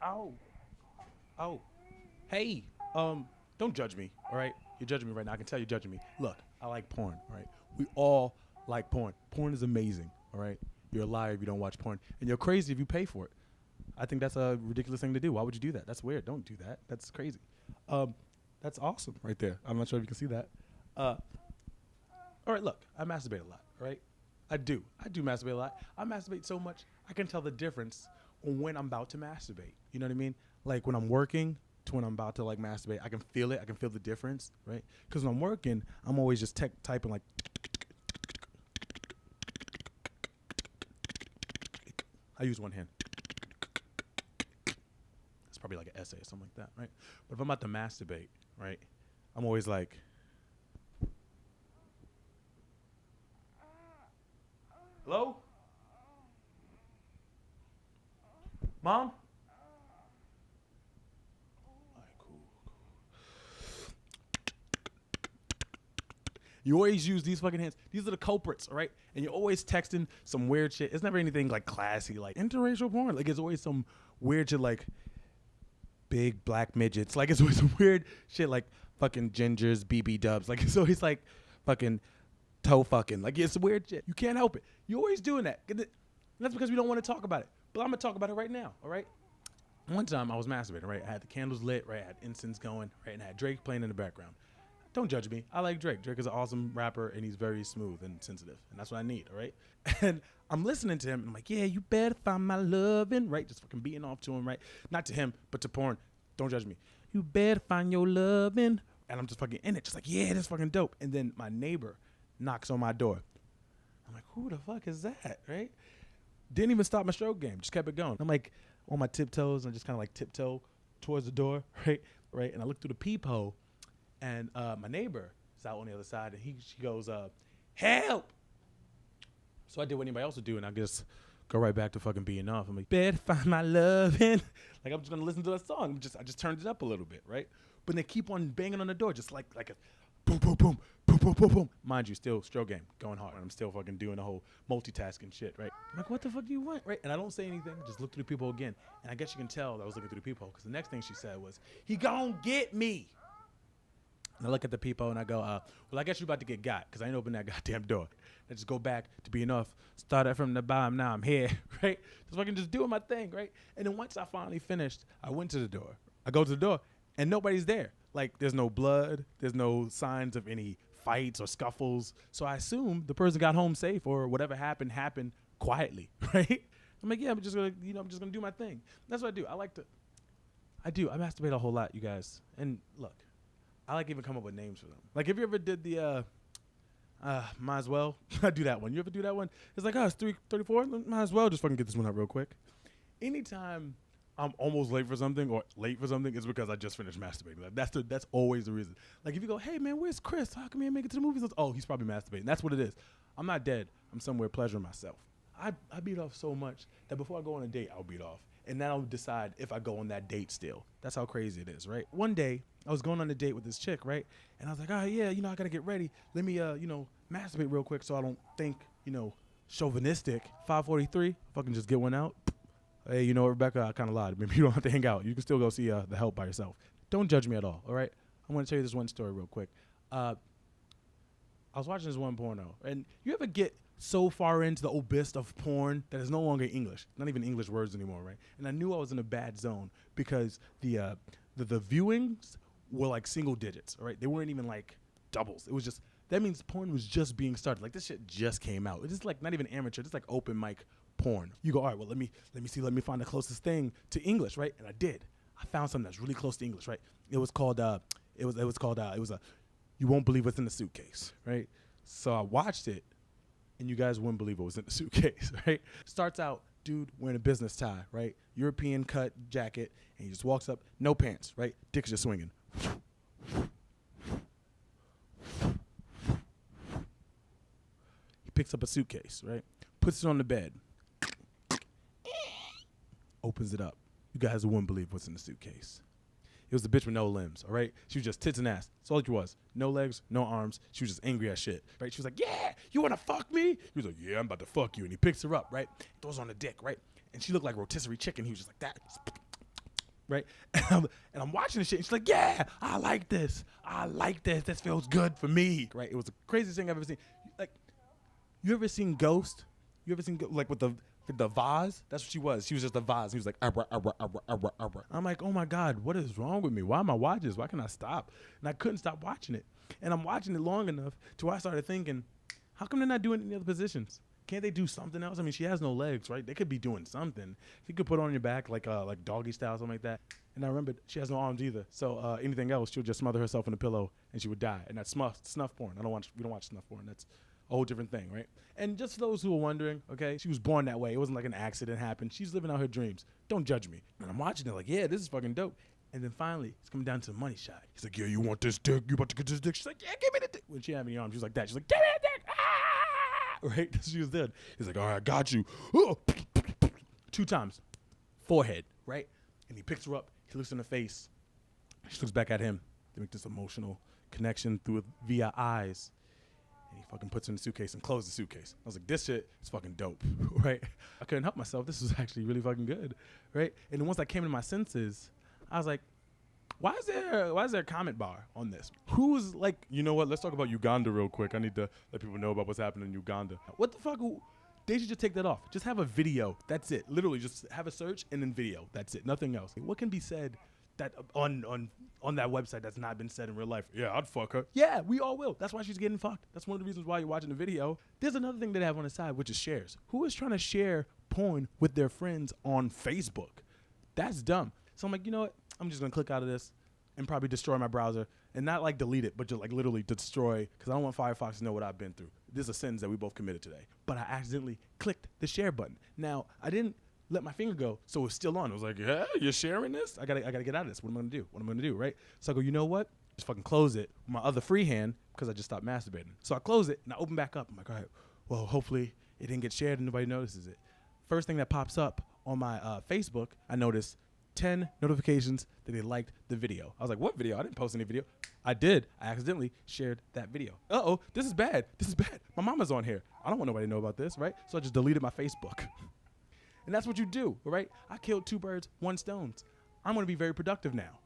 Oh, oh, hey, don't judge me, all right? You're judging me right now. I can tell you're judging me. Look, I like porn, all right? We all like porn. Porn is amazing, all right? You're a liar if you don't watch porn, and you're crazy if you pay for it. I think that's a ridiculous thing to do. Why would you do that? That's weird. Don't do that. That's crazy. Um, that's awesome right there. I'm not sure if you can see that. Uh, all right, look, I masturbate a lot, all right? I do. I do masturbate a lot. I masturbate so much, I can tell the difference on when I'm about to masturbate. You know what I mean? Like when I'm working to when I'm about to like masturbate, I can feel it. I can feel the difference, right? Because when I'm working, I'm always just typing like, I use one hand. It's probably like an essay or something like that, right? But if I'm about to masturbate, right, I'm always like, hello? Mom? All right, cool. You always use these fucking hands. These are the culprits, all right? And you're always texting some weird shit. It's never anything like classy, like interracial porn. Like it's always some weird shit like big black midgets. Like it's always some weird shit like fucking gingers, BB dubs. Like it's always like fucking toe fucking. Like it's weird shit. You can't help it. You're always doing that. And that's because we don't want to talk about it. But I'm going to talk about it right now, all right? One time I was masturbating, right? I had the candles lit, right? I had incense going, right? And I had Drake playing in the background. Don't judge me. I like Drake. Drake is an awesome rapper, and he's very smooth and sensitive. And that's what I need, all right? And I'm listening to him, and I'm like, yeah, you better find my lovin', right? Just fucking beating off to him, right? Not to him, but to porn. Don't judge me. You better find your lovin'. And I'm just fucking in it, just like, yeah, that's fucking dope. And then my neighbor knocks on my door. I'm like, who the fuck is that, right? Didn't even stop my stroke game. Just kept it going. I'm like on my tiptoes and just kind of like tiptoe towards the door, right? Right. And I look through the peephole, and my neighbor is out on the other side, and she goes, help. So I did what anybody else would do, and I just go right back to fucking being off. I'm like, better find my lovin'. Like I'm just gonna listen to that song. I just turned it up a little bit, right? But they keep on banging on the door, just like a boom, boom, boom, boom, boom, boom, boom. Mind you, still stroke game, going hard. I'm still fucking doing the whole multitasking shit, right? I'm like, what the fuck do you want, right? And I don't say anything, just look through the people again. And I guess you can tell that I was looking through the people, because the next thing she said was, he gon' get me. And I look at the people and I go, well, I guess you're about to get got, because I ain't open that goddamn door. I just go back to being off, started from the bottom, now I'm here, right? Just fucking just doing my thing, right? And then once I finally finished, I went to the door. I go to the door, and nobody's there. Like, there's no blood. There's no signs of any fights or scuffles. So I assume the person got home safe, or whatever happened quietly, right? I'm like, yeah, I'm just gonna do my thing. That's what I do. I masturbate a whole lot, you guys. And look, I like even come up with names for them. Like, if you ever did the, might as well, I do that one. You ever do that one? It's like, it's 3:34. Might as well just fucking get this one out real quick. Anytime I'm almost late for something or late for something, it's because I just finished masturbating. Like, that's always the reason. Like, if you go, hey man, where's Chris? How come he didn't make it to the movies? Oh, he's probably masturbating. That's what it is. I'm not dead. I'm somewhere pleasuring myself. I beat off so much that before I go on a date, I'll beat off. And then I'll decide if I go on that date still. That's how crazy it is, right? One day, I was going on a date with this chick, right? And I was like, oh yeah, I gotta get ready. Let me, masturbate real quick so I don't think, chauvinistic. 5:43, fucking just get one out. Hey, Rebecca, I kind of lied. Maybe you don't have to hang out. You can still go see The Help by yourself. Don't judge me at all right? I want to tell you this one story real quick. I was watching this one porno. And you ever get so far into the abyss of porn that it's no longer English? Not even English words anymore, right? And I knew I was in a bad zone because the viewings were like single digits, all right? They weren't even like doubles. It was just, that means porn was just being started. Like, this shit just came out. It's just like not even amateur. It's like open mic porn. You go, all right, well, let me find the closest thing to English, right? And I did. I found something that's really close to English, right? It was You Won't Believe What's in the Suitcase, right? So I watched it, and you guys wouldn't believe what was in the suitcase, right? Starts out, dude wearing a business tie, right? European cut jacket, and he just walks up, no pants, right? Dick's just swinging. He picks up a suitcase, right? Puts it on the bed. Opens it up. You guys wouldn't believe what's in the suitcase. It was the bitch with no limbs, all right? She was just tits and ass. That's all it was. No legs, no arms. She was just angry as shit, right? She was like, yeah, you want to fuck me? He was like, yeah, I'm about to fuck you. And he picks her up, right? Throws her on the dick, right? And she looked like rotisserie chicken. He was just like that. right? And I'm watching this shit. And she's like, yeah, I like this. This feels good for me, right? It was the craziest thing I've ever seen. Like, you ever seen Ghost? You ever seen, like, with the vase? That's what she was. She was just a vase. He was like, arra, arra, arra, arra, arra. I'm like, oh my God, what is wrong with me? Why am I watching this? Why can't I stop? And I couldn't stop watching it. And I'm watching it long enough to where I started thinking, how come they're not doing any other positions? Can't they do something else? I mean, she has no legs, right? They could be doing something. You could put it on your back like doggy style, something like that. And I remembered she has no arms either. So anything else, she'll just smother herself in a pillow and she would die. And that's snuff porn. We don't watch snuff porn. That's a whole different thing, right? And just for those who are wondering, okay, she was born that way. It wasn't like an accident happened. She's living out her dreams. Don't judge me. And I'm watching it like, yeah, this is fucking dope. And then finally, it's coming down to the money shot. He's like, yeah, you want this dick? You about to get this dick? She's like, yeah, give me the dick. When she had me arms, she was like that. She's like, give me the dick. Ah! Right? She was dead. He's like, all right, I got you. Oh. 2 times. Forehead, right? And he picks her up. He looks in her face. She looks back at him. They make this emotional connection via eyes. And he fucking puts her in the suitcase and closes the suitcase. I was like, this shit is fucking dope, right? I couldn't help myself. This was actually really fucking good, right? And then once I came to my senses, I was like, why is there a comment bar on this? Who's like, you know what? Let's talk about Uganda real quick. I need to let people know about what's happening in Uganda. What the fuck? They should just take that off. Just have a video. That's it. Literally, just have a search and then video. That's it. Nothing else. What can be said that on that website that's not been said in real life? Yeah, I'd fuck her. Yeah, we all will. That's why she's getting fucked. That's one of the reasons why you're watching the video. There's another thing that they have on the side, which is shares. Who is trying to share porn with their friends on Facebook? That's dumb. So I'm like, you know what? I'm just going to click out of this and probably destroy my browser and not like delete it, but just like literally destroy, because I don't want Firefox to know what I've been through. This is a sentence that we both committed today. But I accidentally clicked the share button. Now, I didn't let my finger go, so it's still on. I was like, yeah, you're sharing this? I gotta get out of this. What am I gonna do? Right? So I go, you know what? Just fucking close it with my other free hand, because I just stopped masturbating. So I close it and I open back up. I'm like, all right, well, hopefully it didn't get shared and nobody notices it. First thing that pops up on my Facebook, I noticed 10 notifications that they liked the video. I was like, what video? I didn't post any video. I did. I accidentally shared that video. Uh-oh, this is bad. My mama's on here. I don't want nobody to know about this, right? So I just deleted my Facebook. And that's what you do, right? I killed 2 birds, 1 stone. I'm going to be very productive now.